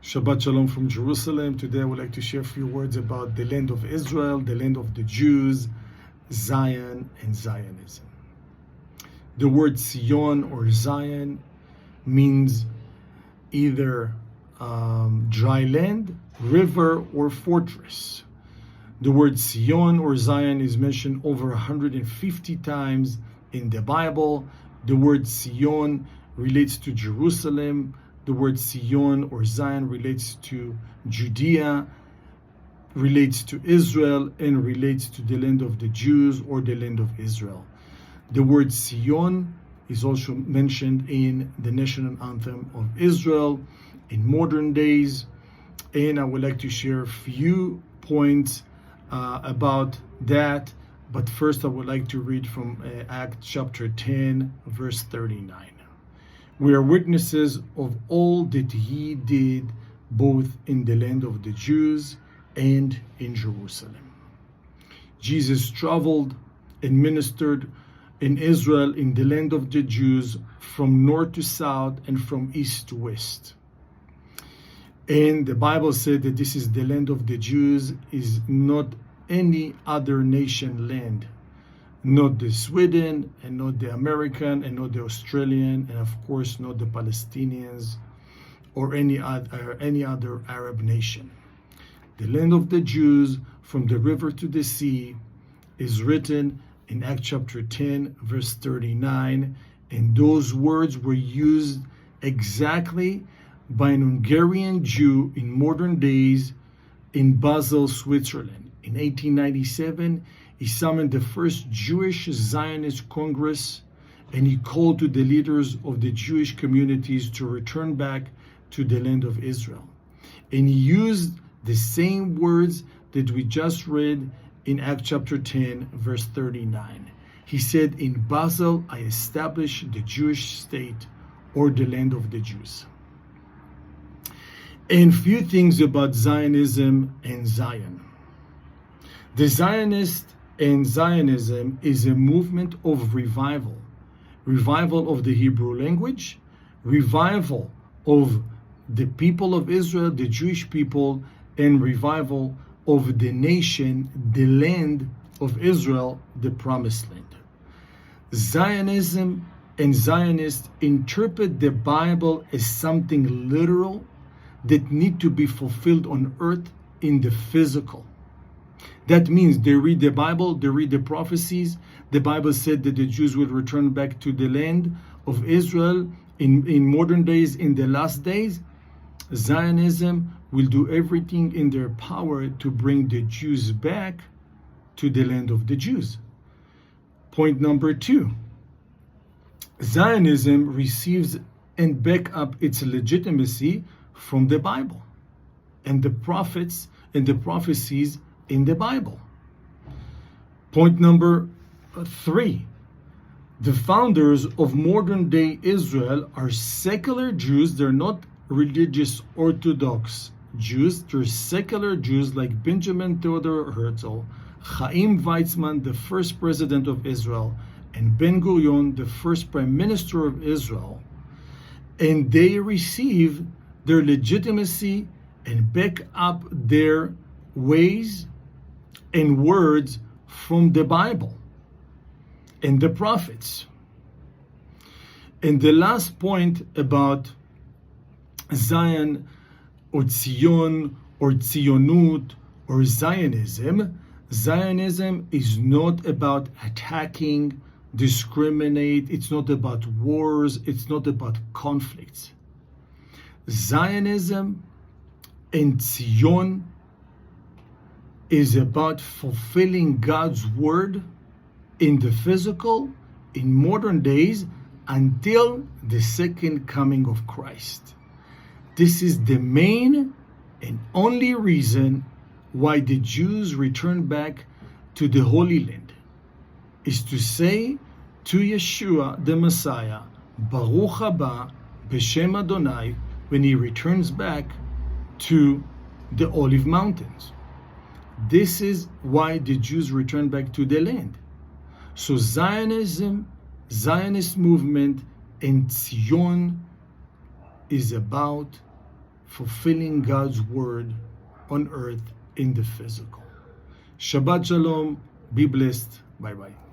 Shabbat Shalom from Jerusalem. Today I would like to share a few words about the land of Israel, the land of the Jews, Zion, and Zionism. The word Zion or Zion means either dry land, river, or fortress. The word Zion or Zion is mentioned over 150 times in the Bible. The word Zion relates to Jerusalem. The word Zion or Zion relates to Judea, relates to Israel, and relates to the land of the Jews or the land of Israel. The word Zion is also mentioned in the national anthem of Israel in modern days. And I would like to share a few points about that. But first I would like to read from Acts chapter 10, verse 39. We are witnesses of all that he did, both in the land of the Jews and in Jerusalem. Jesus traveled and ministered in Israel, in the land of the Jews, from north to south and from east to west. And the Bible said that this is the land of the Jews, is not any other nation land. Not the Sweden, and not the American, and not the Australian, and of course not the Palestinians or any other Arab nation. The land of the Jews, from the river to the sea, is written in Acts chapter 10, verse 39, and those words were used exactly by an Hungarian Jew in modern days in Basel, Switzerland. In 1897, he summoned the first Jewish Zionist Congress, and he called to the leaders of the Jewish communities to return back to the land of Israel. And he used the same words that we just read in Acts chapter 10, verse 39. He said, "In Basel I established the Jewish state, or the land of the Jews." And few things about Zionism and Zion. The Zionist and Zionism is a movement of revival of the Hebrew language, revival of the people of Israel, the Jewish people, and revival of the nation, the land of Israel, the promised land. Zionism and Zionists interpret the Bible as something literal that need to be fulfilled on earth in the physical. That means they read the Bible, they read the prophecies. The Bible said that the Jews will return back to the land of Israel in modern days, in the last days. Zionism will do everything in their power to bring the Jews back to the land of the Jews. Point number 2. Zionism receives and back up its legitimacy from the Bible and the prophets and the prophecies in the Bible. Point number 3. The founders of modern day Israel are secular Jews. They're not religious Orthodox Jews. They're secular Jews like Benjamin Theodor Herzl, Chaim Weizmann, the first president of Israel, and Ben Gurion, the first prime minister of Israel. And they receive their legitimacy and back up their ways and words from the Bible and the prophets. And the last point about Zion or Zion or Zionut or Zionism, Zionism is not about attacking, discriminate, it's not about wars, it's not about conflicts. Zionism and Zion is about fulfilling God's word in the physical, in modern days, until the second coming of Christ. This is the main and only reason why the Jews return back to the Holy Land, is to say to Yeshua, the Messiah, Baruch haba b'shem Adonai, when he returns back to the Olive Mountains. This is why the Jews return back to the land. So Zionism, Zionist movement, and Zion is about fulfilling God's word on earth in the physical. Shabbat Shalom. Be blessed. Bye bye.